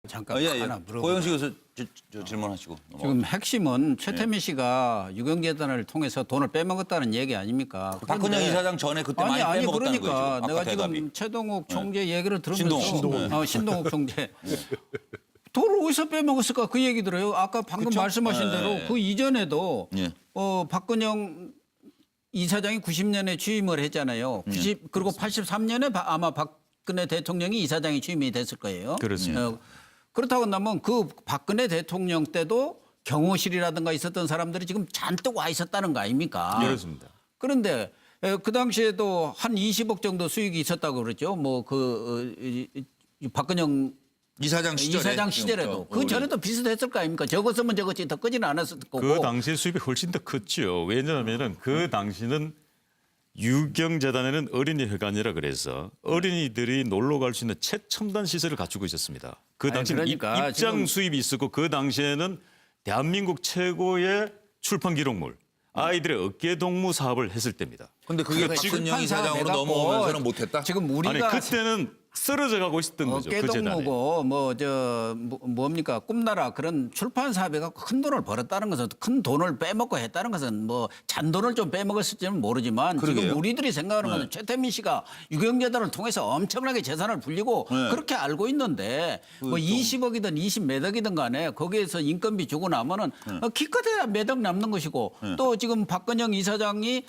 잠깐 예. 하나 물어보고. 고영식 교수 질문하시고. 지금 핵심은 최태민 씨가 유경재단을 통해서 돈을 빼먹었다는 얘기 아닙니까? 박근영 그런데- 이사장 전에 그때 많이 아니 빼먹었다는 그러니까 거죠. 내가 아까 지금 대답이. 최동욱 총재 얘기를 들으면서 신동욱 총재 네. 돈을 어디서 빼먹었을까 그 얘기 들어요. 아까 방금 그쵸? 말씀하신 네. 대로 그 이전에도 예. 박근영 이사장이 90년에 취임을 했잖아요. 그리고 83년에 아마 박근혜 대통령이 이사장이 취임이 됐을 거예요. 그렇습니다. 그렇다고 한다면 그 박근혜 대통령 때도 경호실이라든가 있었던 사람들이 지금 잔뜩 와 있었다는 거 아닙니까? 그렇습니다. 그런데 그 당시에도 한 20억 정도 수익이 있었다고 그랬죠. 박근영 이사장 시절에도 그 전에도 비슷했을 거 아닙니까? 적었으면 적었지 더 끄지는 않았을 거고. 그 당시에 수입이 훨씬 더 컸죠. 왜냐하면 그 당시는 유경재단에는 어린이회관이라 그래서 어린이들이 놀러 갈 수 있는 최첨단 시설을 갖추고 있었습니다. 그 당시 그러니까 입장 지금- 수입이 있었고 그 당시에는 대한민국 최고의 출판 기록물 아이들의 어깨동무 사업을 했을 때입니다. 근데 그게 박근영 이사장으로 내가 넘어오면서는 못했다? 지금 아니 우리가 그때는 쓰러져 가고 있었던 거죠. 그 재단에. 어깨동무고 뭡니까 꿈나라 그런 출판 사업에 갖고 큰 돈을 벌었다는 것은 큰 돈을 빼먹고 했다는 것은 뭐 잔돈을 좀 빼먹었을지는 모르지만 그러게요. 지금 우리들이 생각하는 것은 최태민 씨가 유경재단을 통해서 엄청나게 재산을 불리고 그렇게 알고 있는데 뭐 20억이든 20몇 억이든 간에 거기에서 인건비 주고 나면은 기껏해야 몇 억 남는 것이고 또 지금 박근영 이사장이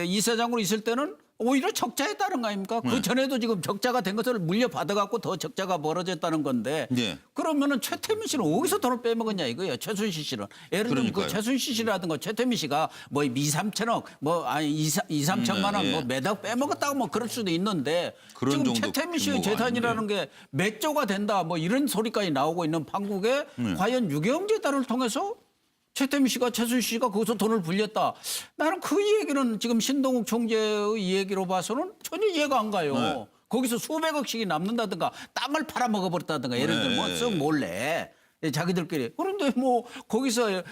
이사장으로 있을 때는 오히려 적자였다는 거 아닙니까? 그 전에도 지금 적자가 된 것을 물려받아갖고 더 적자가 벌어졌다는 건데 예. 그러면은 최태민 씨는 어디서 돈을 빼먹었냐 이거예요. 최순실 씨는. 예를 들면 그 그러니까요. 최순실 씨라든가 최태민 씨가 뭐 2, 3천억 아니 2, 3천만 원 예. 뭐 몇 억 빼먹었다고 뭐 그럴 수도 있는데 그런 지금 정도 최태민 씨의 규모가 재산이라는 게 몇 조가 된다 뭐 이런 소리까지 나오고 있는 판국에 과연 유경재단을 통해서 최태민 씨가 최순실 씨가 거기서 돈을 불렸다. 나는 그 얘기는 지금 신동욱 총재의 얘기로 봐서는 전혀 이해가 안 가요. 네. 거기서 수백억씩이 남는다든가 땅을 팔아먹어버렸다든가 예를 들면 쓱 몰래 자기들끼리. 그런데 뭐 거기서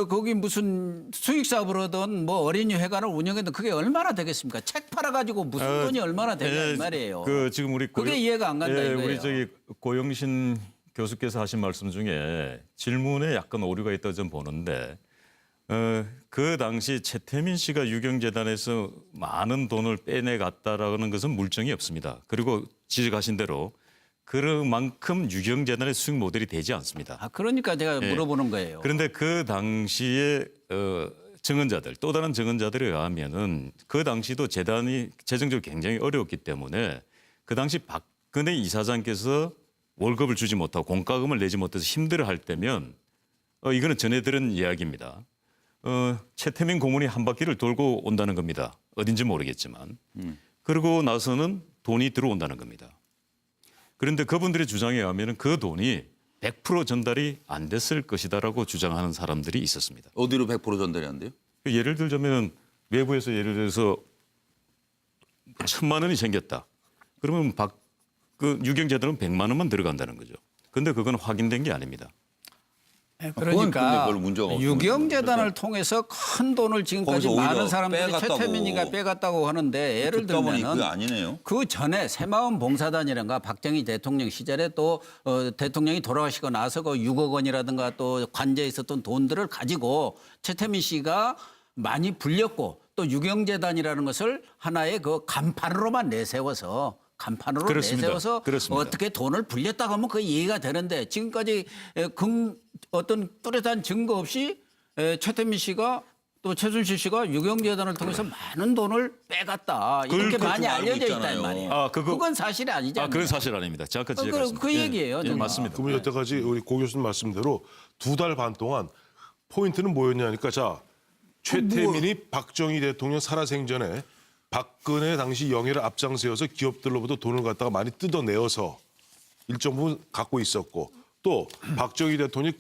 거기 무슨 수익 사업을 하던 뭐 어린이 회관을 운영했던 그게 얼마나 되겠습니까? 책 팔아가지고 무슨 돈이 얼마나 되냐 이 말이에요. 그 지금 우리 그게 이해가 안 간다 이거예요. 우리 저기 고영신 교수께서 하신 말씀 중에 질문에 약간 오류가 있다고 좀 보는데 그 당시 최태민 씨가 유경재단에서 많은 돈을 빼내갔다라는 것은 물증이 없습니다. 그리고 지적하신 대로 그만큼 유경재단의 수익 모델이 되지 않습니다. 그러니까 제가 물어보는 거예요. 그런데 그 당시에 증언자들 또 다른 증언자들에 의하면은 그 당시도 재단이 재정적으로 굉장히 어려웠기 때문에 그 당시 박근혜 이사장께서 월급을 주지 못하고 공과금을 내지 못해서 힘들어할 때면 이거는 전해 들은 이야기입니다. 최태민 고문이 한 바퀴를 돌고 온다는 겁니다. 어딘지 모르겠지만. 그러고 나서는 돈이 들어온다는 겁니다. 그런데 그분들의 주장에 의하면 그 돈이 100% 전달이 안 됐을 것이다라고 주장하는 사람들이 있었습니다. 어디로 100% 전달이 안 돼요? 예를 들자면 외부에서 예를 들어서 1,000만 원이 생겼다. 그러면 유경재단은 100만 원만 들어간다는 거죠. 그런데 그건 확인된 게 아닙니다. 그건 그러니까 근데 별 문제가 없는 유경재단을 통해서 큰 돈을 지금까지 거기서 오히려 많은 사람들이 빼갔다고. 최태민이가 빼갔다고 하는데 예를 듣다 보니 들면은 그게 아니네요. 그 전에 새마을 봉사단이라든가 박정희 대통령 시절에 또 대통령이 돌아가시고 나서 그 6억 원이라든가 또 관제에 있었던 돈들을 가지고 최태민 씨가 많이 불렸고 또 유경재단이라는 것을 하나의 그 간판으로만 내세워서 그렇습니다. 내세워서 그렇습니다. 어떻게 돈을 불렸다고 하면 그 이해가 되는데 지금까지 어떤 뚜렷한 증거 없이 최태민 씨가 또 최순실 씨가 유경재단을 통해서 많은 돈을 빼갔다. 이렇게 그걸 많이 좀 알고 알려져 있단 있잖아요. 말이에요. 그건 사실이 아니잖아요. 그건 사실 아닙니다. 정확한 지적하셨습니다. 그 얘기예요. 정말. 맞습니다. 그러면 여태까지 우리 고 교수님 말씀대로 2달 반 동안 포인트는 뭐였냐니까 자 최태민이 박정희 대통령 살아생전에 박근혜 당시 영예를 앞장세워서 기업들로부터 돈을 갖다가 많이 뜯어내어서 일정 부분 갖고 있었고 또 박정희 대통령이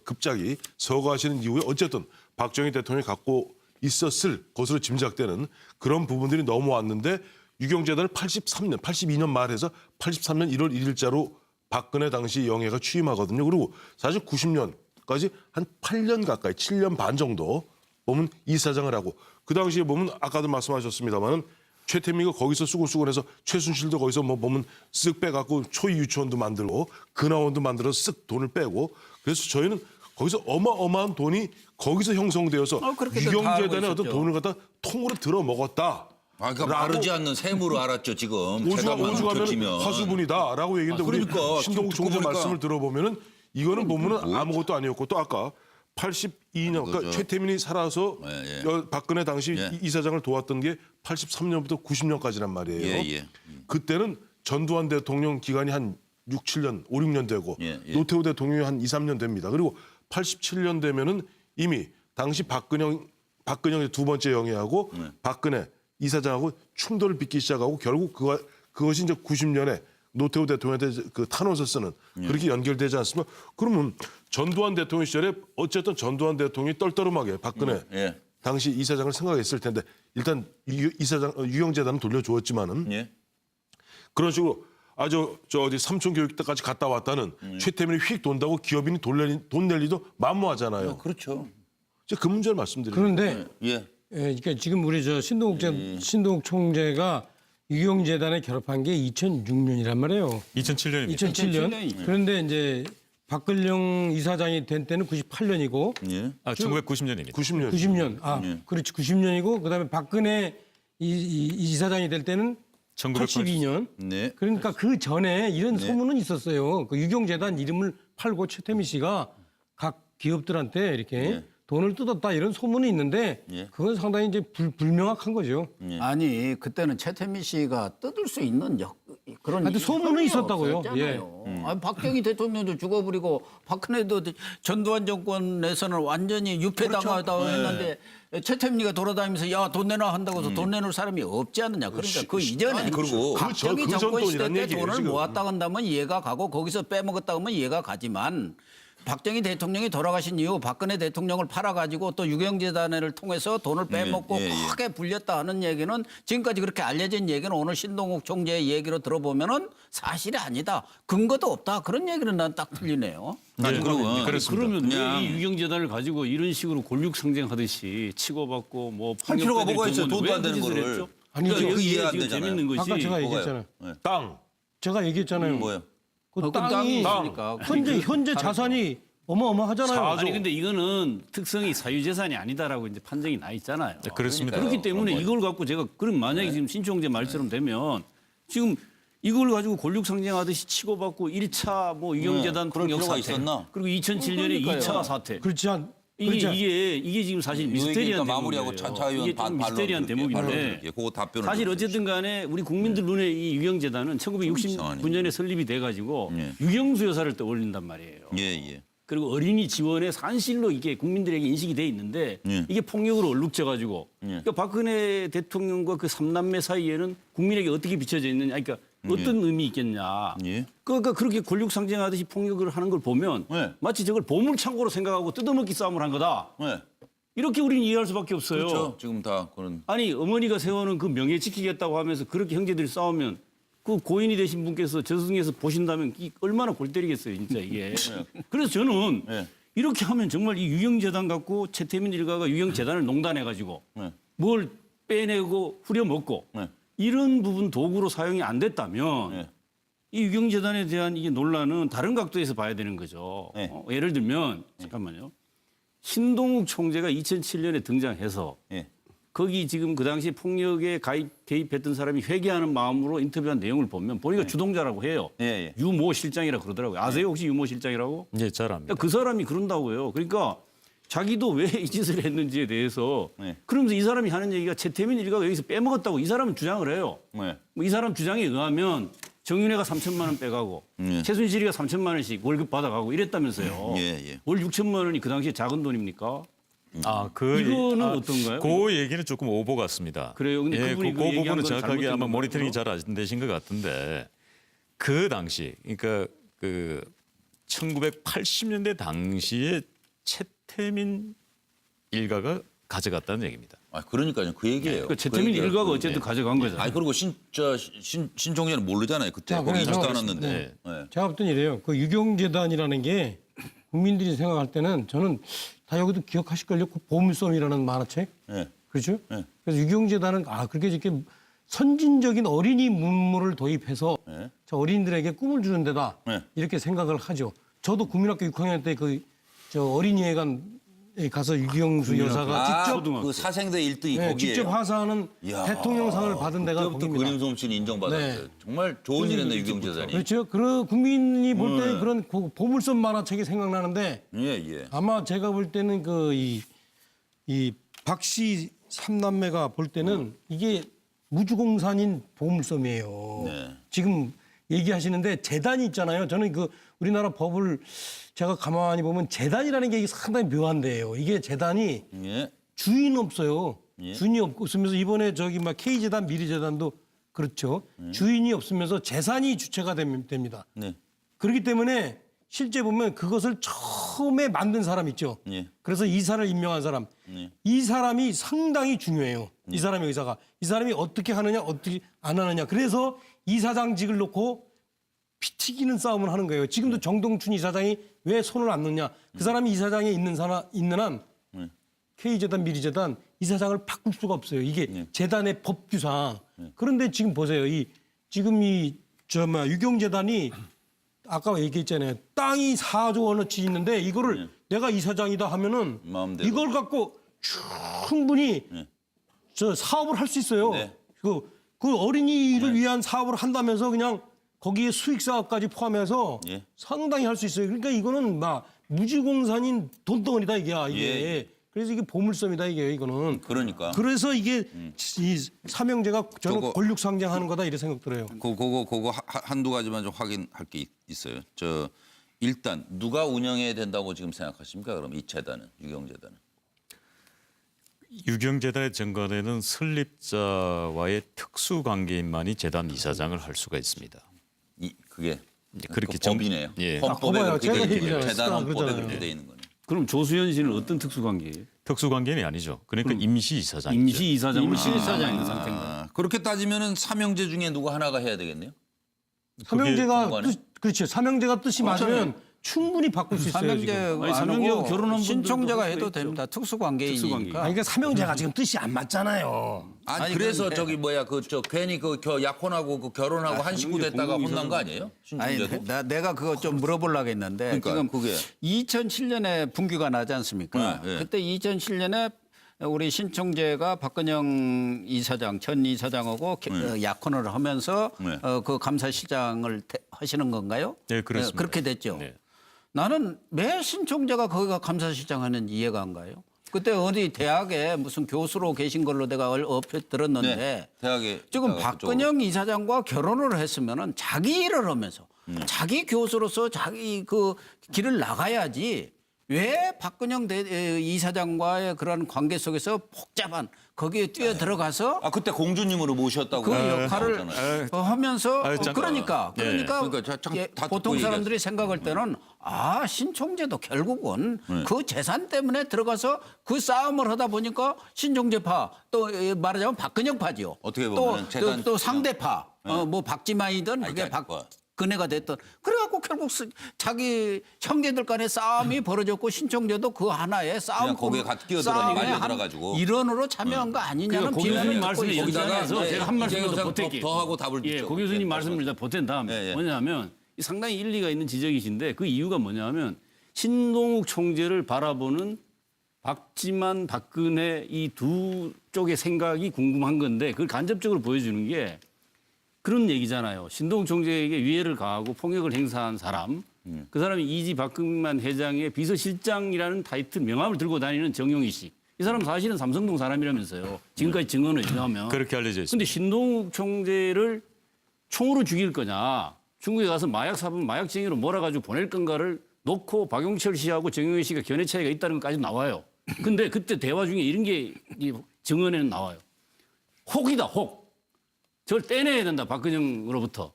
급작이 서거하시는 이후에 어쨌든 박정희 대통령이 갖고 있었을 것으로 짐작되는 그런 부분들이 넘어왔는데 유경재단을 82년 말해서 83년 1월 1일자로 박근혜 당시 영예가 취임하거든요. 그리고 사실 90년까지 한 8년 가까이 7년 반 정도 보면 이사장을 하고 그 당시에 보면 아까도 말씀하셨습니다마는 최태민이가 거기서 수고수고해서 최순실도 거기서 뭐 보면 쓱 빼갖고 초이 유치원도 만들고 근하원도 만들어서 쓱 돈을 빼고 그래서 저희는 거기서 어마어마한 돈이 거기서 형성되어서 그렇게도 다 알고 유경재단의 어떤 있었죠. 돈을 갖다 통으로 들어 먹었다. 아, 그러니까 마르지 않는 셈으로 알았죠 지금. 오죽하면 겹치면. 화수분이다라고 얘기했는데 아, 그러니까. 우리 신동욱 듣고 총재 보니까. 말씀을 들어보면은 이거는 보면은 아무것도 아니었고 또 아까 82년 그러니까 그거죠. 최태민이 살아서 예, 예. 박근혜 당시 예. 이사장을 도왔던 게 83년부터 90년까지란 말이에요. 예, 예. 그때는 전두환 대통령 기간이 한 6, 7년, 5, 6년 되고 예, 예. 노태우 대통령이 한 2, 3년 됩니다. 그리고 87년 되면은 이미 당시 박근영의 두 번째 영예하고 박근혜 이사장하고 충돌을 빚기 시작하고 결국 그것이 이제 90년에 노태우 대통령한테 그 탄원서 쓰는 그렇게 연결되지 않습니까? 그러면 전두환 대통령 시절에 어쨌든 전두환 대통령이 떨떠름하게 박근혜 예. 당시 이사장을 생각했을 텐데 일단 이사장 유경재단은 돌려주었지만은 예. 그런 식으로 아주 저 어디 삼촌 교육 때까지 갔다 왔다는 최태민이 휙 돈다고 기업인이 돈 낼 리도 만무하잖아요. 그렇죠. 제가 그 문제를 말씀드립니다. 그런데 예. 예, 그러니까 지금 우리 저 신동욱 총재가 유경재단에 결합한 게 2006년이란 말이에요. 2007년입니다. 2007년. 2007년이죠. 그런데 이제 박근영 이사장이 된 때는 98년이고 예. 1990년입니다. 90년. 90년. 아, 그렇지. 90년이고 그다음에 박근혜 이사장이 될 때는 82년. 네. 그러니까 그 전에 이런 소문은 있었어요. 그 유경재단 이름을 팔고 최태민 씨가 각 기업들한테 이렇게 돈을 뜯었다 이런 소문이 있는데 예. 그건 상당히 이제 불명확한 거죠. 아니 그때는 최태민 씨가 뜯을 수 있는 그런 하여튼 소문은 혐의가 있었다고요. 없었잖아요. 아니, 박정희 대통령도 죽어버리고 박근혜도 전두환 정권에서는 완전히 유폐당하다고 했는데 최태민이가 돌아다니면서 야 돈 내놔 한다고 해서 돈 내놓을 사람이 없지 않느냐. 그러니까 그 이전에 아니, 그리고 박정희 그 전 정권 시대 돈이란 때 얘기예요, 돈을 지금. 모았다 한다면 이해가 가고 거기서 빼먹었다 하면 이해가 가지만 박정희 대통령이 돌아가신 이후 박근혜 대통령을 팔아가지고 또 유경재단을 통해서 돈을 빼먹고 예, 예. 크게 불렸다 하는 얘기는 지금까지 그렇게 알려진 얘기는 오늘 신동욱 총재의 얘기로 들어보면은 사실이 아니다. 근거도 없다. 그런 얘기는 난 딱 틀리네요. 아니 그러면 그러면 그냥 왜 이 유경재단을 가지고 이런 식으로 골육상쟁하듯이 치고받고 뭐 할 필요가 뭐가 있어요? 경우는 돈도 왜 안 되는 그 짓을 거를. 했죠? 아니죠. 그러니까 그 여기에 이해 안 지금 되잖아요. 재밌는 것이 아까 제가 뭐가요? 얘기했잖아요. 땅. 제가 얘기했잖아요. 뭐예요? 그 그 땅이 땅이 있으니까. 현재 자산이 어마어마하잖아요. 아니 근데 이거는 특성이 사유재산이 아니다라고 이제 판정이 나 있잖아요. 네, 그렇습니다. 그렇기 때문에 이걸 갖고 제가 그럼 만약에 지금 신총재 말처럼 되면 지금 이걸 가지고 골육상쟁하듯이 치고받고 1차 뭐 유경재단 그럴 통역 필요가 사태 있었나? 그리고 2007년에 그러니까요. 2차 사태 그렇지 않. 이게 그렇지 않. 이게 지금 사실 미스테리한 얘기니까 마무리하고 대목이에요. 차의원 이게 좀 미스테리한 대목인데 그거 답변을 사실 좀 어쨌든 간에 우리 국민들 눈에 이 유경재단은 1969년에 설립이 돼가지고 예. 유경수 여사를 떠올린단 말이에요. 예, 예. 그리고 어린이 지원의 산실로 이게 국민들에게 인식이 돼 있는데 예. 이게 폭력으로 얼룩져가지고 그러니까 박근혜 대통령과 그 삼남매 사이에는 국민에게 어떻게 비춰져 있느냐, 그러니까 어떤 의미 있겠냐. 예. 그러니까 그렇게 권력상쟁하듯이 폭력을 하는 걸 보면 예. 마치 저걸 보물창고로 생각하고 뜯어먹기 싸움을 한 거다. 네. 이렇게 우리는 이해할 수밖에 없어요. 그렇죠. 지금 다 그런 아니 어머니가 세워놓은 그 명예 지키겠다고 하면서 그렇게 형제들이 싸우면 그 고인이 되신 분께서 저승에서 보신다면 이 얼마나 골 때리겠어요 진짜 이게. 그래서 저는 네. 이렇게 하면 정말 이 유경재단 갖고 최태민 일가가 유경재단을 농단해가지고 네. 뭘 빼내고 후려먹고 네. 이런 부분 도구로 사용이 안 됐다면 네. 이 유경재단에 대한 이 논란은 다른 각도에서 봐야 되는 거죠. 네. 예를 들면 잠깐만요. 신동욱 총재가 2007년에 등장해서 예. 거기 지금 그 당시 폭력에 개입했던 사람이 회개하는 마음으로 인터뷰한 내용을 보면 본인가 주동자라고 해요. 예, 예. 유모 실장이라 그러더라고요. 아세요 혹시 유모 실장이라고? 예, 잘 압니다. 그 사람이 그런다고요. 그러니까 자기도 왜 이 짓을 했는지에 대해서 네. 그러면서 이 사람이 하는 얘기가 최태민 일가가 여기서 빼먹었다고 이 사람은 주장을 해요. 네. 뭐이 사람 주장에 의하면 정윤회가 3천만 원 빼가고 최순실이가 3천만 원씩 월급 받아가고 이랬다면서요. 예, 예. 월 6천만 원이 그 당시에 작은 돈입니까? 이거는 어떤가요? 그 얘기는 조금 오보 같습니다. 그래요? 근데 예, 그분이 그 그 얘기한 부분은 건 정확하게 잘못된 아마 건가요? 모니터링이 잘 안 되신 것 같은데 그 당시 그러니까 그 1980년대 당시에 최태민 일가가 가져갔다는 얘기입니다. 아 그러니까요. 그 얘기예요. 그 최태민 얘기예요. 일가가 그 어쨌든 얘기. 가져간 거잖아요. 아니 그리고 신종재는 모르잖아요. 그때 자, 거기 그래서 있지도 않았는데. 네. 네. 제가 볼 땐 이래요. 그 유경재단이라는 게 국민들이 생각할 때는 저는 다 여기도 기억하실걸요. 그 보물섬이라는 만화책. 네. 그렇죠? 네. 그래서 유경재단은 그렇게 이렇게 선진적인 어린이 문물을 도입해서 네. 저 어린이들에게 꿈을 주는 데다 네. 이렇게 생각을 하죠. 저도 국민학교 6학년 때 저 어린이회관에 가서 유경수 여사가 직접 그 사생대 1등이 네, 거기에요. 직접 하사하는 이야, 대통령상을 받은 데가 그때부터 거기입니다. 그림 솜씨는 인정받았어요. 네. 정말 좋은 일 했네 유경재단이. 그렇죠. 그 국민이 볼 때는 그런 보물섬 만화책이 생각나는데 예. 아마 제가 볼 때는 이 박씨 삼남매가 볼 때는 이게 무주공산인 보물섬이에요. 네. 지금 얘기하시는데 재단이 있잖아요. 저는 그 우리나라 법을 제가 가만히 보면 재단이라는 게 상당히 묘한데요. 이게 재단이 예. 주인 없어요. 예. 주인이 없으면서 이번에 저기 막 K재단, 미래재단도 그렇죠. 주인이 없으면서 재산이 주체가 됩니다. 네. 그렇기 때문에 실제 보면 그것을 처음에 만든 사람 있죠. 예. 그래서 이사를 임명한 사람. 예. 이 사람이 상당히 중요해요. 이 사람의 의사가. 이 사람이 어떻게 하느냐 어떻게 안 하느냐. 그래서 이사장직을 놓고 피 튀기는 싸움을 하는 거예요. 지금도 정동춘 이사장이 왜 손을 안 놓냐. 그 사람이 이사장에 있는 한 K재단, 미리재단 이사장을 바꿀 수가 없어요. 이게 재단의 법규상. 그런데 지금 보세요. 지금 유경재단이 아까 얘기했잖아요. 땅이 4조 원어치 있는데 이거를 내가 이사장이다 하면은 마음대로. 이걸 갖고 충분히 저 사업을 할 수 있어요. 네. 그 어린이를 위한 사업을 한다면서 그냥 거기에 수익 사업까지 포함해서 예. 상당히 할 수 있어요. 그러니까 이거는 막 무주공산인 돈덩어리다 이게. 예. 그래서 이게 보물섬이다 이게 이거는. 그러니까. 그래서 이게 이 삼형제가 저는 저거- 권력상정하는 거다 이렇게 생각 들어요. 그거 한두 가지만 좀 확인할 게 있어요. 일단 누가 운영해야 된다고 지금 생각하십니까? 그럼 이 재단은 유경재단은. 유경재단의 정관에는 설립자와의 특수 관계인만이 재단 이사장을 할 수가 있습니다. 그게 그렇게 그 법이네요. 예. 헌법에 봐봐요. 그렇게 제가 돼 있는 얘기잖아요. 거예요. 재단 헌법에 그러잖아요. 그렇게 돼 있는 거네. 그럼 조수현 씨는 어떤 특수관계예요? 특수 관계는 아니죠. 그러니까 임시 이사장이죠. 임시 이사장으로 임시 이사장 있는 상태인가? 그렇게 따지면은 삼형제 중에 누구 하나가 해야 되겠네요. 삼형제가 정관에? 그렇죠. 삼형제가 뜻이 맞으면 충분히 바꿀 수 있어요. 지금. 삼형제가 아니, 삼형제하고 아니고 결혼한 분들도 신청자가 할 해도 수가 있죠. 됩니다. 특수관계이니까. 특수관계. 아니, 그러니까 삼형제가 지금 뜻이 안 맞잖아요. 아니 그래서 괜히 약혼하고 결혼하고 한 식구 됐다가 혼난 거 아니에요? 아니, 신청자도? 내가 그거 좀 물어보려고 했는데 그러니까 지금 그게. 2007년에 분규가 나지 않습니까? 네, 네. 그때 2007년에 우리 신청재가 박근영 이사장, 전 이사장하고 약혼을 하면서 네. 그 감사실장을 하시는 건가요? 네, 그렇습니다. 그렇게 됐죠. 네. 나는 왜 신청재가 거기가 감사실장 하는지 이해가 안 가요. 그때 어디 대학에 무슨 교수로 계신 걸로 내가 얼핏 들었는데 네, 대학에 지금 있다가 박근영 이사장과 결혼을 했으면은 자기 일을 하면서 자기 교수로서 자기 그 길을 나가야지 왜 박근영 이사장과의 그런 관계 속에서 복잡한 거기에 뛰어 들어가서 그때 공주님으로 모셨다고 그 역할을 나왔잖아요. 하면서 네. 그러니까 그러니까 다 보통 듣고 사람들이 생각할 때는 신청제도 결국은 그 재산 때문에 들어가서 그 싸움을 하다 보니까 신청제파 또 말하자면 박근영파죠. 어떻게 보면은 재단 또 상대파 뭐 박지만이든 그게 박근혜가 됐던 그래갖고 결국 자기 형제들 간의 싸움이 벌어졌고 신청제도 그 하나의 싸움 거기에 같이 끼어들어 말려들어가지고 일원으로 참여한 거 아니냐는 고 비난을 교수님 듣고 말씀에 있습니다. 거기다가 여기다가 제가 한 말씀 더 보탤게요. 더 하고 답을 예, 듣죠. 고 교수님 예, 말씀을 다 보탠 다음에 예, 예. 뭐냐면 상당히 일리가 있는 지적이신데 그 이유가 뭐냐면 신동욱 총재를 바라보는 박지만, 박근혜 이 두 쪽의 생각이 궁금한 건데 그걸 간접적으로 보여주는 게 그런 얘기잖아요. 신동욱 총재에게 위해를 가하고 폭력을 행사한 사람, 그 사람이 이지 박근만 회장의 비서실장이라는 타이틀 명함을 들고 다니는 정용희 씨. 이 사람 사실은 삼성동 사람이라면서요. 지금까지 증언을 의하면. 그렇게 알려져 있습니다. 근데 신동욱 총재를 총으로 죽일 거냐, 중국에 가서 마약 사범 마약쟁이로 몰아가지고 보낼 건가를 놓고 박용철 씨하고 정용희 씨가 견해 차이가 있다는 것까지 나와요. 근데 그때 대화 중에 이런 게 이 증언에는 나와요. 혹이다, 혹. 저걸 떼내야 된다, 박근영으로부터.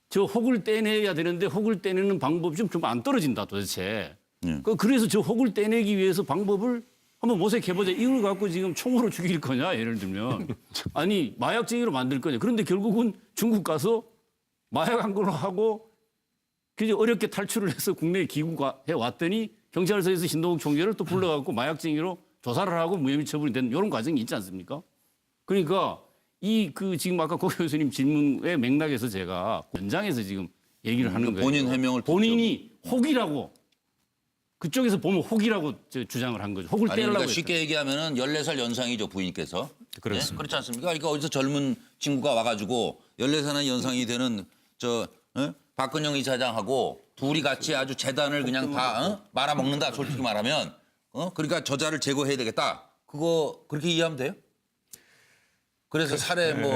저 혹을 떼내야 되는데 혹을 떼내는 방법이 좀 안 떨어진다, 도대체. 그래서 저 혹을 떼내기 위해서 방법을 한번 모색해보자. 이걸 갖고 지금 총으로 죽일 거냐, 예를 들면. 아니, 마약쟁이로 만들 거냐. 그런데 결국은 중국 가서 마약 한 걸로 하고 그저 어렵게 탈출을 해서 국내에 귀국해 왔더니 경찰서에서 신동욱 총재를 또 불러갖고 마약쟁이로 조사를 하고 무혐의 처분이 된 이런 과정이 있지 않습니까? 그러니까 이 그 지금 아까 고 교수님 질문의 맥락에서 제가 연장해서 지금 얘기를 하는 거예요. 본인 해명을 본인이 혹이라고 그쪽에서 보면 혹이라고 주장을 한 거죠. 혹을 아니 떼려고 그러니까 쉽게 얘기하면은 14살 연상이죠 부인께서. 그렇습니다. 예? 그렇지 않습니까? 그러니까 어디서 젊은 친구가 와가지고 14살 연상이 되는 박근영 이사장하고 둘이 같이 아주 재단을 그냥 다 말아먹는다 솔직히 말하면 그러니까 저자를 제거해야 되겠다. 그거 그렇게 이해하면 돼요? 그래서 살해 뭐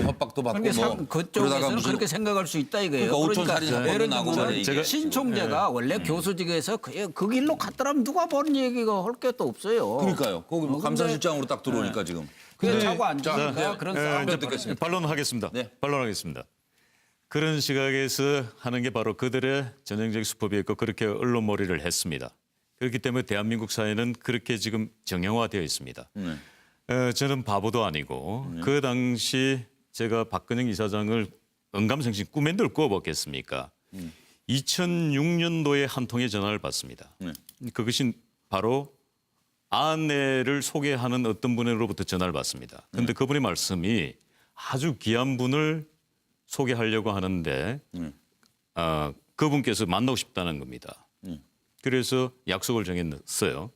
협박도 받고 그러니까 뭐 그쪽에서는 그렇게 생각할 수 있다 이거예요. 그러니까 오촌 살인 사건도 예를 나고 들면 그래, 이게. 신 총재가 원래 교수직에서 그 길로 갔더라면 누가 보는 얘기가 할 게 또 없어요. 그러니까요. 거기 뭐 근데- 감사실장으로 딱 들어오니까 지금. 그게 네. 차고 앉으니까 자, 그런 네, 싸움이 네, 듣겠습니다. 반론하겠습니다. 네. 반론하겠습니다. 그런 시각에서 하는 게 바로 그들의 전형적인 수법이었고 그렇게 언론몰이를 했습니다. 그렇기 때문에 대한민국 사회는 그렇게 지금 정형화되어 있습니다. 저는 바보도 아니고 그 당시 제가 박근영 이사장을 언감생심 꿈에들 꾸어봤겠습니까? 2006년도에 한 통의 전화를 받습니다. 그것이 바로 아내를 소개하는 어떤 분으로부터 전화를 받습니다. 그런데 그분의 말씀이 아주 귀한 분을 소개하려고 하는데 그분께서 만나고 싶다는 겁니다. 그래서 약속을 정했어요.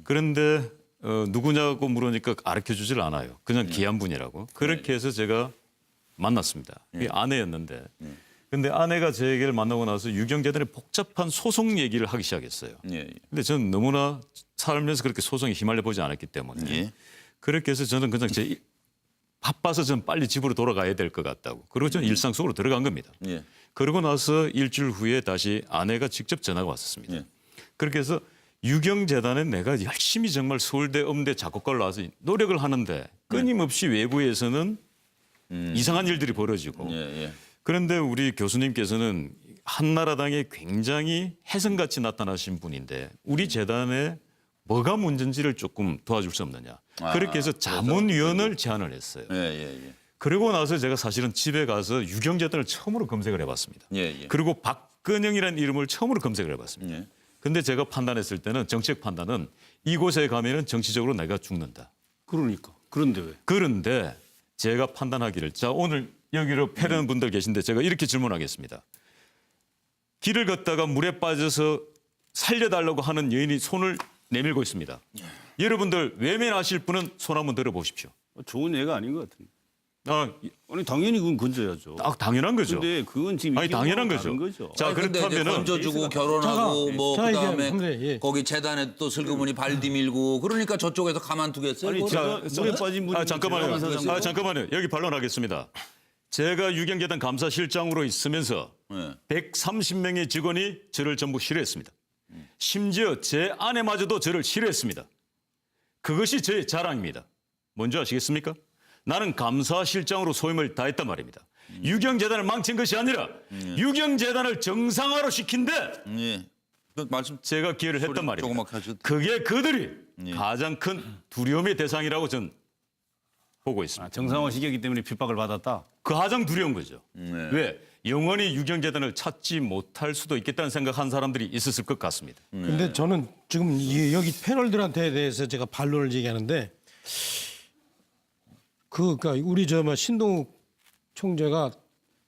그런데 누구냐고 물으니까 가르쳐주질 않아요. 그냥 귀한 분이라고. 그렇게 해서 제가 만났습니다. 그게 아내였는데. 근데 아내가 제 얘기를 만나고 나서 유경재단의 복잡한 소송 얘기를 하기 시작했어요. 예. 근데 저는 너무나 살면서 그렇게 소송에 휘말려 보지 않았기 때문에 예. 그렇게 해서 저는 그냥 바빠서 전 빨리 집으로 돌아가야 될 것 같다고. 그리고 저는 일상 속으로 들어간 겁니다. 예. 그러고 나서 일주일 후에 다시 아내가 직접 전화가 왔었습니다. 예. 그렇게 해서 유경재단에 내가 열심히 정말 서울대 음대 작곡가를 나와서 노력을 하는데 끊임없이 외부에서는 이상한 일들이 벌어지고 예. 그런데 우리 교수님께서는 한나라당에 굉장히 혜성같이 나타나신 분인데 우리 재단에 뭐가 문제인지를 조금 도와줄 수 없느냐. 그렇게 해서 자문위원을 제안을 했어요. 예. 그러고 나서 제가 사실은 집에 가서 유경재단을 처음으로 검색을 해봤습니다. 예. 그리고 박근영이라는 이름을 처음으로 검색을 해봤습니다. 예. 근데 제가 판단했을 때는 정책 판단은 이곳에 가면은 정치적으로 내가 죽는다. 그러니까. 그런데 왜? 그런데 제가 판단하기를 자 오늘 여기로 패르는 분들 계신데 제가 이렇게 질문하겠습니다. 길을 걷다가 물에 빠져서 살려달라고 하는 여인이 손을 내밀고 있습니다. 여러분들 외면하실 분은 손 한번 들어보십시오. 좋은 예가 아닌 것 같은데. 아, 당연히 그건 건져야죠. 당연한 거죠. 근데 그건 지금 아니 당연한 거죠. 자 아니, 근데 이제 그렇다면은 건져주고 결혼하고 제가- 뭐 제가 그다음에 얘기하면 예. 거기 재단에 또 슬그머니 발 디밀고 그러니까 저쪽에서 가만두겠어요? 아니 그거를? 제가 물에 빠진 분이 잠깐만요. 잠깐만요. 여기 반론하겠습니다. 제가 유경재단 감사실장으로 있으면서 네. 130명의 직원이 저를 전부 싫어했습니다. 심지어 제 아내마저도 저를 싫어했습니다. 그것이 제 자랑입니다. 뭔지 아시겠습니까? 나는 감사실장으로 소임을 다했단 말입니다. 유경재단을 망친 것이 아니라 유경재단을 정상화로 시킨데 예. 그 말씀 제가 기회를 했단 소리 말입니다. 조그맣게 하셔도 그게 그들이 예. 가장 큰 두려움의 대상이라고 전 보고 있습니다. 정상화 시켰기 때문에 핍박을 받았다. 그 가장 두려운 거죠. 네. 왜? 영원히 유경재단을 찾지 못할 수도 있겠다는 생각한 사람들이 있었을 것 같습니다. 근데 저는 지금 여기 패널들한테 대해서 제가 반론을 얘기하는데 그러니까 우리 신동욱 총재가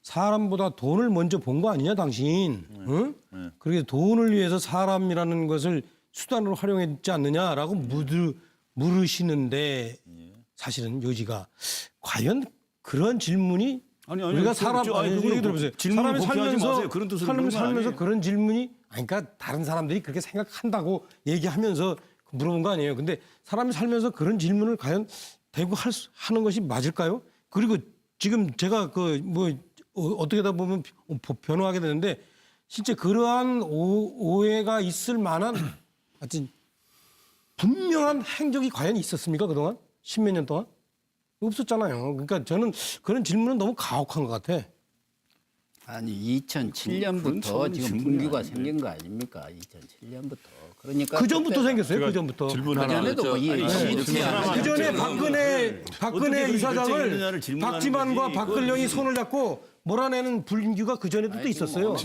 사람보다 돈을 먼저 본 거 아니냐 당신? 응? 그렇게 돈을 위해서 사람이라는 것을 수단으로 활용했지 않느냐라고 물으시는데 사실은 요지가 과연 그런 질문이 아니, 우리가 사람 얘기 들어보세요. 질문을 사람이 복귀하지 살면서 마세요. 그런 뜻으로 그런 건 살면서 아니에요. 그런 질문이 그러니까 다른 사람들이 그렇게 생각한다고 얘기하면서 물어본 거 아니에요. 근데 사람이 살면서 그런 질문을 과연 대고 하는 것이 맞을까요? 그리고 지금 제가 어떻게 하다 보면 변호하게 되는데 실제 그러한 오해가 있을 만한 하여튼 분명한 행적이 과연 있었습니까 그동안? 십몇 년 동안? 없었잖아요. 그러니까 저는 그런 질문은 너무 가혹한 것 같아. 아니 2007년부터 지금 분규가 생긴 거 아닙니까? 2007년부터. 그러니까 그 전부터 그때가- 생겼어요. 그 전부터. 질문 하나. 그전에도 뭐 아니, 이렇게 하나만 그 전에 어떻게 박근혜 그렇게 이사장을 결정했느냐를 질문하는 박지만과 거지. 박근영이 손을 잡고 몰아내는 불균규가 그 전에도 또 있었어요.